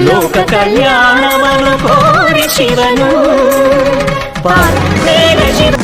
ಲೋಕ ಕಲ್ಯಾಣವನ್ನು ಕೋರಿ ಶಿವನು ಪಾರ್ವೇದ ಶಿವ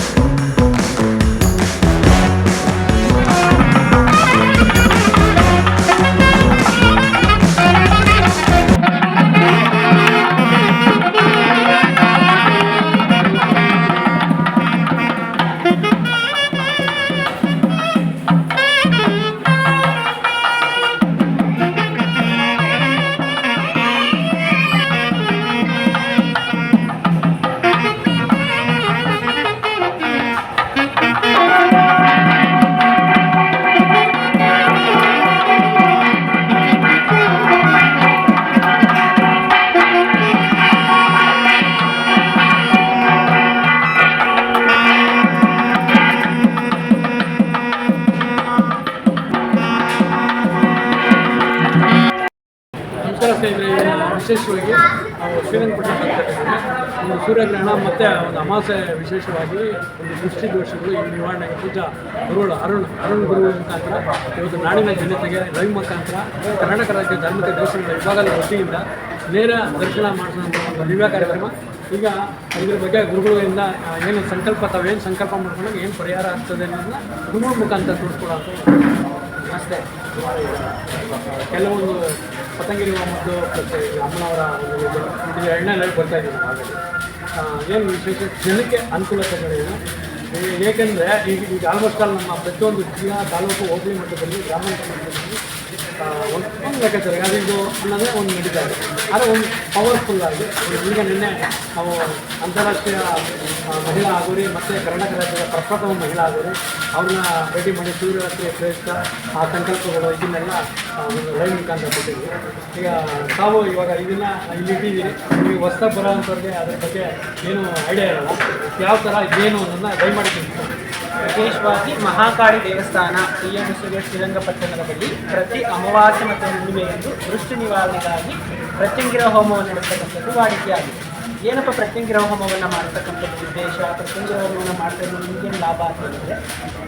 ವಿಶೇಷವಾಗಿ ನಾವು ಶ್ರೀರಂಗಪಟ್ಟಣ ಒಂದು ಸೂರ್ಯಗ್ರಹಣ ಮತ್ತು ಒಂದು ಅಮಾವಾಸ್ಯೆ ವಿಶೇಷವಾಗಿ ಒಂದು ದೃಷ್ಟಿ ದೋಷಗಳು ಈ ನಿವಾರಣೆಗೆ ಪೂಜಾ ಗುರುಗಳು ಅರುಣ್ ಗುರು ಮುಖಾಂತರ ಇವತ್ತು ನಾಡಿನ ಜನತೆಗೆ ಲೈವ್ ಮುಖಾಂತರ ಕರ್ನಾಟಕ ರಾಜ್ಯ ಧಾರ್ಮಿಕ ದೇವಸ್ಥಾನದ ವಿಭಾಗದ ವತಿಯಿಂದ ನೇರ ದರ್ಶನ ಮಾಡಿಸುವಂಥ ಒಂದು ದಿವ್ಯ ಕಾರ್ಯಕ್ರಮ. ಈಗ ಇದ್ರ ಬಗ್ಗೆ ಗುರುಗಳಿಂದ ಏನು ಸಂಕಲ್ಪ ತಾವೇನು ಸಂಕಲ್ಪ ಮಾಡ್ಕೊಂಡಾಗ ಏನು ಪರಿಹಾರ ಆಗ್ತದೆ ಅನ್ನೋದನ್ನ ಗುರುಗಳ ಮುಖಾಂತರ ತೋರಿಸ್ಕೊಡೋದು ಅಷ್ಟೇ. ಕೆಲವೊಂದು ಪತಂಗಿರಿ ಮತ್ತು ಅಮ್ಮನವರ ಒಂದು ಎಣ್ಣೆ ಲೈವ್ ಬರ್ತಾ ಇದ್ದೀವಿ ಆಲ್ರೆಡಿ. ಏನು ವಿಶೇಷ ಜನಕ್ಕೆ ಅನುಕೂಲತೆಗಳೇನು, ಏಕೆಂದರೆ ಈಗ ಆಲ್ಮೋಸ್ಟ್ ಆಲ್ ನಮ್ಮ ಪ್ರತಿಯೊಂದು ಜಿಲ್ಲಾ ತಾಲೂಕು ಹೋಬಳಿ ಮಟ್ಟದಲ್ಲಿ ಗ್ರಾಮೀಣ ಮಟ್ಟದಲ್ಲಿ ಒಂದು ಲೆಕ್ಕಾಚಾರ ಅದು ಅನ್ನೋದೇ ಒಂದು ನಡೀತಾ ಇದೆ. ಆದರೆ ಒಂದು ಪವರ್ಫುಲ್ಲಾಗಿ ಈಗ ನಿನ್ನೆ ನಾವು ಅಂತಾರಾಷ್ಟ್ರೀಯ ಮಹಿಳಾ ಆಗೋರಿ ಮತ್ತು ಕರ್ನಾಟಕ ರಾಜ್ಯದ ಪ್ರಪ್ರಥಮ ಮಹಿಳಾ ಆಗೋರಿ ಅವ್ರನ್ನ ಭೇಟಿ ಮಾಡಿ ಶಿವರಾತ್ರಿ ಪ್ರಯುಕ್ತ ಆ ಸಂಕಲ್ಪಗಳು ಇದನ್ನೆಲ್ಲ ಒಂದು ಲೈವ್ ಮುಖಾಂತರ ಕೊಟ್ಟಿದ್ವಿ. ಈಗ ತಾವು ಇವಾಗ ಇದನ್ನು ಇಲ್ಲಿಟ್ಟಿದ್ದೀರಿ, ನಿಮಗೆ ಹೊಸ್ದಾಗಿ ಬರೋವಂಥವ್ರಿಗೆ ಅದ್ರ ಬಗ್ಗೆ ಏನು ಐಡಿಯಾ ಇರಲ್ಲ, ಯಾವ ಥರ ಏನು ಅನ್ನೋದನ್ನ ದಯಮಾಡಿ ತಿಳಿಸ್ತಾರೆ. ವಿಶೇಷವಾಗಿ ಮಹಾಕಾಳಿ ದೇವಸ್ಥಾನ ಶ್ರೀರಂಗಪಟ್ಟಣದ ಬಳಿ ಪ್ರತಿ ಅಮಾವಾಸ್ಯೆ ಮತ್ತು ಹುಣ್ಣಿಮೆಯಂದು ದೃಷ್ಟಿ ನಿವಾರಣೆಗಾಗಿ ಪ್ರತ್ಯಂಗಿರ ಹೋಮವನ್ನು ನಡೆಸತಕ್ಕಂಥದ್ದು ವಾಡಿಕೆಯಾಗಿದೆ. ಏನಪ್ಪ ಪ್ರತ್ಯಂಗಿರ ಹೋಮವನ್ನು ಮಾಡತಕ್ಕಂಥದ್ದು ಉದ್ದೇಶ? ಪ್ರತ್ಯಂಗಿರ ಹೋಮವನ್ನು ಮಾಡ್ತಿರೋದು ನಿಮಗೇನು ಲಾಭ ಅಂತ ಹೇಳಿದರೆ,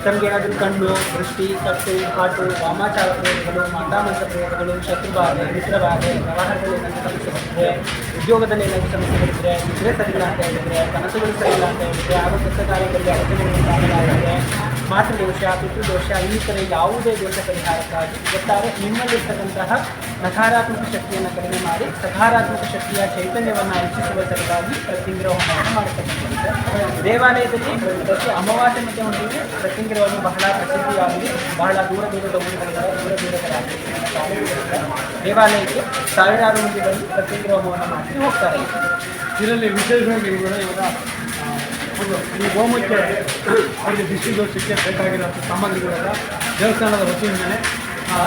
ತಮಗೆ ಏನಾದರೂ ಕಣ್ಣು, ದೃಷ್ಟಿ, ಕಟ್ಟು, ಕಾಟು, ವಾಮಾಚಾರ ಪ್ರಯೋಗಗಳು, ಮಾಟಾಮಂತ್ರ ಪ್ರಯೋಗಗಳು, ಶತ್ರುಬಾಧೆ, ಮಿತ್ರಬಾಧೆ, ವ್ಯವಹಾರದಲ್ಲಿ ಏನಾದರೂ ಸಮಸ್ಯೆ ಬಂದರೆ, ಉದ್ಯೋಗದಲ್ಲಿ ಏನಾದರೂ ಸಮಸ್ಯೆ ಬಂದರೆ, ನಿದ್ರೆ ಸರಿಯಿಲ್ಲ ಅಂತ ಹೇಳಿದರೆ, ಕನಸುಗಳು ಸರಿಯಿಲ್ಲ ಅಂತ ಹೇಳಿದರೆ, ಹಾಗೂ ಕೆಲಸಕಾರ್ಯದಲ್ಲಿ ಅಡಚಣೆಗಳು ಕಾರಣವಾಗಿದ್ದರೆ, ಮಾತೃದೋಷ, ಪಿತೃದೋಷ, ಇನ್ನಿತರ ಯಾವುದೇ ದೋಷ ಪರಿಹಾರಕ್ಕಾಗಿ ಒಟ್ಟಾರೆ ನಿಮ್ಮಲ್ಲಿರ್ತಕ್ಕಂತಹ ನಕಾರಾತ್ಮಕ ಶಕ್ತಿಯನ್ನು ಕಡಿಮೆ ಮಾಡಿ ಸಕಾರಾತ್ಮಕ ಶಕ್ತಿಯ ಚೈತನ್ಯವನ್ನು ಹೆಚ್ಚಿಸುವ ಸಲುವಾಗಿ ಪ್ರತ್ಯಂಗಿರ ಹೋಮವನ್ನು ಮಾಡತಕ್ಕಂಥದ್ದು. ದೇವಾಲಯದಲ್ಲಿ ಪ್ರತಿ ಅಮಾವಾಸ್ಯೆ ಮತ್ತು ಹುಣ್ಣಿಮೆ ಪ್ರತ್ಯಂಗಿರವನ್ನು ಬಹಳ ಪ್ರಸಿದ್ಧಿಯಾಗಿದೆ. ಬಹಳ ದೂರದ ಊರುಗಳಿಂದ ದೇವಾಲಯಕ್ಕೆ ಸಾವಿರಾರು ಮಂದಿ ಬಂದು ಪ್ರತ್ಯಂಗಿರ ಹೋಮವನ್ನು ಮಾಡಿ ಹೋಗ್ತಾರೆ. ಇದರಲ್ಲಿ ವಿಶೇಷವಾಗಿ ಇವಾಗ ಈ ಹೋಮಕ್ಕೆ ಅವರಿಗೆ ದೃಷ್ಟಿ ದೋಷಕ್ಕೆ ಬೇಕಾಗಿರೋಂಥ ಸಾಮಗ್ರಿಗಳೆಲ್ಲ ದೇವಸ್ಥಾನದ ವತಿಯಿಂದಲೇ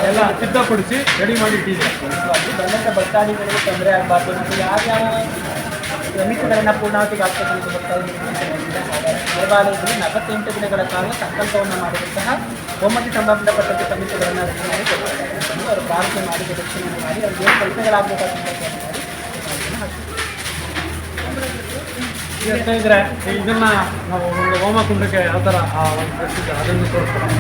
ಎಲ್ಲ ಸಿದ್ಧಪಡಿಸಿ ರೆಡಿ ಮಾಡಿಟ್ಟಿದ್ದಾರೆ. ಬಂದಂಥ ಭಕ್ತಾದಿಗಳಿಗೆ ತೊಂದರೆ ಆಗಬಾರ್ದು ಮತ್ತು ಯಾವ್ಯಾವ ಮಿತಿಗಳನ್ನು ಪೂರ್ಣಾವತಿಗೆ ಆಗ್ತಕ್ಕಂಥ ಭಕ್ತಾದಿಗಳಿಗೆ ದೇವಾಲಯದಲ್ಲಿ 48 ದಿನಗಳ ಕಾಲ ಸಂಕಲ್ಪವನ್ನು ಮಾಡಿದಂತಹ ಹೋಮಕ್ಕೆ ಸಂಬಂಧಪಟ್ಟಂತೆ ಸಮಿತಿಗಳನ್ನು ರಚನೆ ಮಾಡಿ ಕೊಡ್ತಾರೆ. ಅವರು ಪ್ರಾರ್ಥನೆ ಮಾಡಿ ಪ್ರದಕ್ಷಿಣೆ ಮಾಡಿ ಅವ್ರಿಗೆ ಏನು ಕೆಲಸಗಳಾಗಬೇಕಾದಂಥ ಮಾಡಿ ಸ್ನೇಹಿತರೆ, ಇದನ್ನ ನಾವು ಒಂದು ಹೋಮ ಕುಂಡಕ್ಕೆ ಯಾವ ಥರ ಒಂದು ಪ್ರಸಿದ್ಧ ಅದನ್ನು ತೋರಿಸ್ತಾರೆ.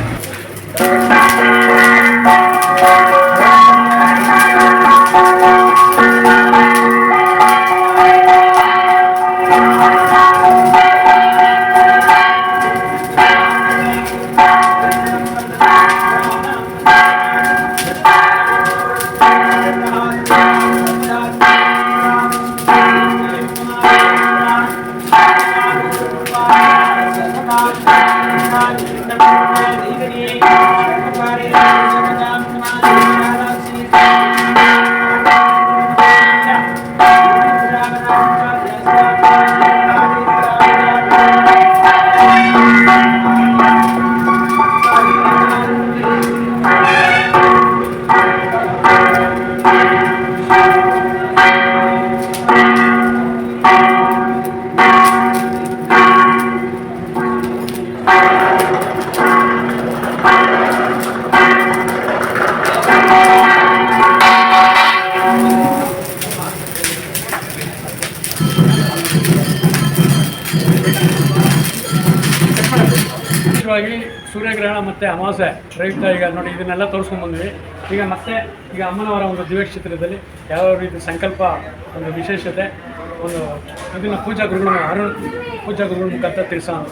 ಸೂರ್ಯಗ್ರಹಣ ಮತ್ತು ಅಮಾವಾಸ್ಯೆ ಪ್ರಯುಕ್ತ ಈಗ ನೋಡಿ ಇದನ್ನೆಲ್ಲ ತೋರಿಸ್ಕೊಂಡ್ಬಂದ್ವಿ. ಈಗ ಅಮ್ಮನವರ ಒಂದು ದಿವ್ಯಕ್ಷೇತ್ರದಲ್ಲಿ ಯಾವ ರೀತಿ ಸಂಕಲ್ಪ ಒಂದು ವಿಶೇಷತೆ ಒಂದು ಇದನ್ನು ಪೂಜಾ ಗುರುಗಳ ಮುಖಾಂತರ ತಿಳಿಸೋ ಅಂತ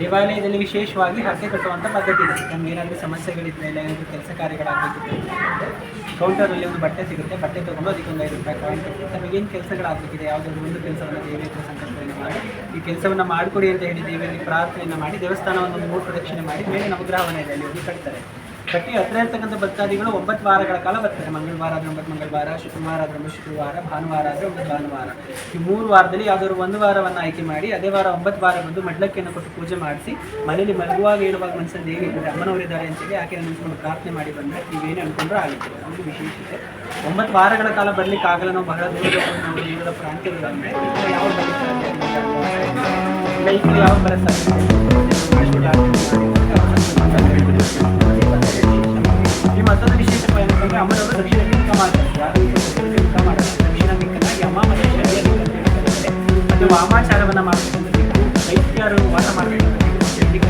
ದೇವಾಲಯದಲ್ಲಿ ವಿಶೇಷವಾಗಿ ಹರಕೆ ಕಟ್ಟುವಂಥ ಪದ್ಧತಿ ಇದೆ. ನಮ್ಗೆ ಏನಾದರೂ ಸಮಸ್ಯೆಗಳಿದ್ದರೆ ಇಲ್ಲ ಏನಾದರೂ ಕೆಲಸ ಕಾರ್ಯಗಳಾಗಬೇಕಿತ್ತು ಕೌಂಟರಲ್ಲಿ ಒಂದು ಬಟ್ಟೆ ಸಿಗುತ್ತೆ, ಬಟ್ಟೆ ತೊಗೊಂಡು ಅದಕ್ಕೆ ಒಂದು 5 ರೂಪಾಯಿ ಕಾಯಿನ್ ಕೊಟ್ಟು ನಮಗೇನು ಕೆಲಸಗಳಾಗಬೇಕಿದೆ ಯಾವುದಾದ್ರು ಒಂದು ಕೆಲಸವನ್ನು ದೇವಿ ಹತ್ರ ಸಂಕಲ್ಪವನ್ನು ಮಾಡಿ ಈ ಕೆಲಸವನ್ನು ಮಾಡಿಕೊಡಿ ಅಂತ ಹೇಳಿ ದೇವಿಯಲ್ಲಿ ಪ್ರಾರ್ಥನೆಯನ್ನು ಮಾಡಿ ದೇವಸ್ಥಾನವನ್ನು ಒಂದು 3 ಪ್ರದಕ್ಷಿಣೆ ಮಾಡಿ ಮೇಲೆ ನವಗ್ರಹವನ್ನ ಇದೆ ಅಲ್ಲಿ ಹೋಗಿ ಕಟ್ತಾರೆ. ಕಟ್ಟಿ ಹತ್ರ ಇರ್ತಕ್ಕಂಥ ಭಕ್ತಾದಿಗಳು 9 ವಾರಗಳ ಕಾಲ ಬರ್ತಾರೆ. ಮಂಗಳವಾರ ಆದರೆ 9 ಮಂಗಳವಾರ, ಶುಕ್ರವಾರ ಆದರೆ 9 ಶುಕ್ರವಾರ, ಭಾನುವಾರ ಆದರೆ 9 ಭಾನುವಾರ. ಈ 3 ವಾರದಲ್ಲಿ ಯಾವುದಾದ್ರು ಒಂದು ವಾರವನ್ನು ಆಯ್ಕೆ ಮಾಡಿ ಅದೇ ವಾರ 9 ವಾರ ಬಂದು ಮಡ್ಲಕ್ಕಿಯನ್ನು ಕೊಟ್ಟು ಪೂಜೆ ಮಾಡಿಸಿ ಮನೆಯಲ್ಲಿ ಮಲಗುವಾಗ ಹೇಳುವಾಗ ಮನಸ್ಸಲ್ಲಿ ದೇವಿ ಇದ್ದಾರೆ ಅಮ್ಮನವರಿದ್ದಾರೆ ಅಂತೇಳಿ ಆಕೆಯನ್ನು ನಿಂತ್ಕೊಂಡು ಪ್ರಾರ್ಥನೆ ಮಾಡಿ ಬಂದರೆ ನೀವೇನು ಅನ್ಕೊಂಡ್ರೆ ಆಗುತ್ತೆ. ಒಂದು ವಿಶೇಷತೆ 9 ವಾರಗಳ ಕಾಲ ಬರ್ಲಿಕ್ಕೆ ಆಗಲ್ಲ. ನಾವು ಬಹಳ ದೂರದ ಪ್ರಾಂತ್ಯಗಳಂದರೆ ಯಾವ ಬೈಕ್ ಯಾವ ಬರುತ್ತೆ ಈ ಮತ್ತೊಂದು ವಿಶೇಷ ಏನಂತಂದರೆ ಅಮ್ಮನವರು ದಕ್ಷಿಣ ದಿಕ್ಕ ಮಾಡ್ತಾರೆ. ಯಾರು ದಿಕ್ಕ ಮಾಡಲ್ಲ, ದಕ್ಷಿಣ ದಿಕ್ಕನಾಗಿ ಅಮ್ಮ ಮತ್ತು ಶರೀರ ದಿಕ್ಕಂತ ಮತ್ತು ವಾಮಾಚಾರವನ್ನು ಮಾಡಬೇಕಂತ ದಿಕ್ಕು, ವೈದ್ಯರು ವಾಸ ಮಾಡಬೇಕಂತ ದಿಕ್ಕು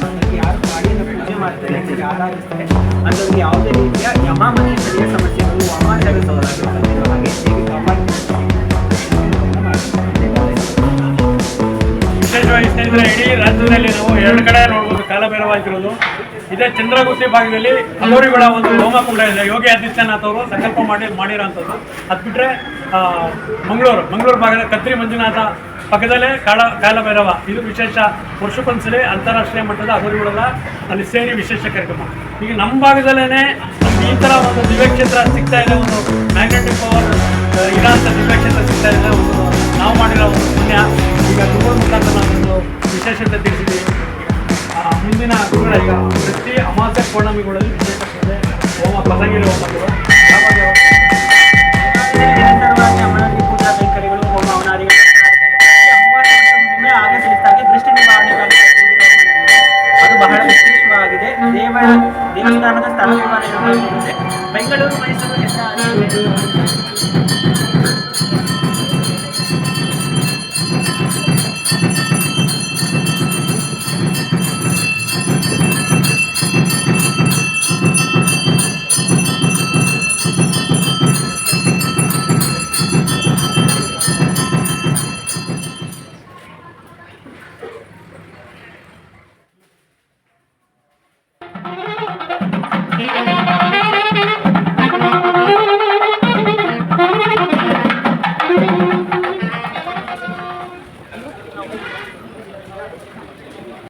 ಅದಕ್ಕೆ ಯಾರು ಕಾಳಿಯನ್ನು ಪೂಜೆ ಮಾಡ್ತಾರೆ ಅದಕ್ಕೆ ಆರಾಧಿಸ್ತಾರೆ ಅದರಲ್ಲಿ ಯಾವುದೇ ರೀತಿಯ ಯಮ ಮತ್ತು ಶರೀರ ಸಮಸ್ಯೆಗಳು ವಾಮಾಚಾರ ಸೌಲಭ್ಯ ಹಾಗೆ ಹೇಗೆ ವಿಶೇಷವಾಗಿ ಸ್ನೇಹಿತರೆ ಇಡೀ ರಾಜ್ಯದಲ್ಲಿ ನಾವು 2 ಕಡೆ ನೋಡ್ಬೋದು ಕಾಲಭೈರವಾಗಿರೋದು. ಇದೇ ಚಂದ್ರಗುತ್ತಿ ಭಾಗದಲ್ಲಿ ಹಲವರಿಗಳ ಒಂದು ಹೋಮಕುಂಡ ಇದೆ. ಯೋಗಿ ಆದಿತ್ಯನಾಥ್ ಅವರು ಸಂಕಲ್ಪ ಮಾಡಿರೋಂಥದ್ದು. ಅದು ಬಿಟ್ಟರೆ ಮಂಗಳೂರು ಭಾಗದ ಕತ್ರಿ ಮಂಜುನಾಥ ಪಕ್ಕದಲ್ಲೇ ಕಾಲಭೈರವ. ಇದು ವಿಶೇಷ ವರ್ಷಕ್ಕೊಂದ್ಸಲಿ ಅಂತಾರಾಷ್ಟ್ರೀಯ ಮಟ್ಟದ ಹಲವರಿಗಳೆಲ್ಲ ಅಲ್ಲಿ ಸೇರಿ ವಿಶೇಷ ಕಾರ್ಯಕ್ರಮ. ಈಗ ನಮ್ಮ ಭಾಗದಲ್ಲೇ ಈ ಥರ ಒಂದು ದಿವ್ಯಕ್ಷೇತ್ರ ಸಿಗ್ತಾ ಇದೆ, ಒಂದು ಮ್ಯಾಗ್ನೆಟಿಕ್ ಪವರ್ ಇರೋಂಥ ದಿವ್ಯಕ್ಷೇತ್ರ ಸಿಗ್ತಾ ಇದೆ. ಒಂದು ನಾವು ಮಾಡಿರೋ ಒಂದು ಪುಣ್ಯ ಈಗ ಗುರುಗಳ ಮುಖಾಂತರ ನಾವೊಂದು ವಿಶೇಷತೆ ತಿಳಿಸಿದ್ದೀವಿ. ಮುಂದಿನ ಗುರುಗಳ ಈಗ ಪ್ರತಿ ಅಮಾವಾಸ್ಯೆ ಪೌರ್ಣಮಿಗಳಲ್ಲಿ ವಿಶೇಷತೆ ಹೋಮ ಪತಂಗಿರಿ ಹೋಮಗಳು ನಿರಂತರವಾಗಿ ಅಮ್ಮನವರಿಗೆ ಪೂಜಾ ಕೈಂಕರ್ಯಗಳು ಹೋಮ ಹವನಾದಿಗಳು ಆಗ ತಿಳಿಸಿದಾಗೆ ದೃಷ್ಟಿ ನಿವಾರಣೆಗಾಗಿ ಅದು ಬಹಳ ವಿಶೇಷವಾಗಿದೆ. ದೇವಸ್ಥಾನದ ಸ್ಥಳ ವಿವರಣೆ ಬೆಂಗಳೂರು ಮೈಸೂರು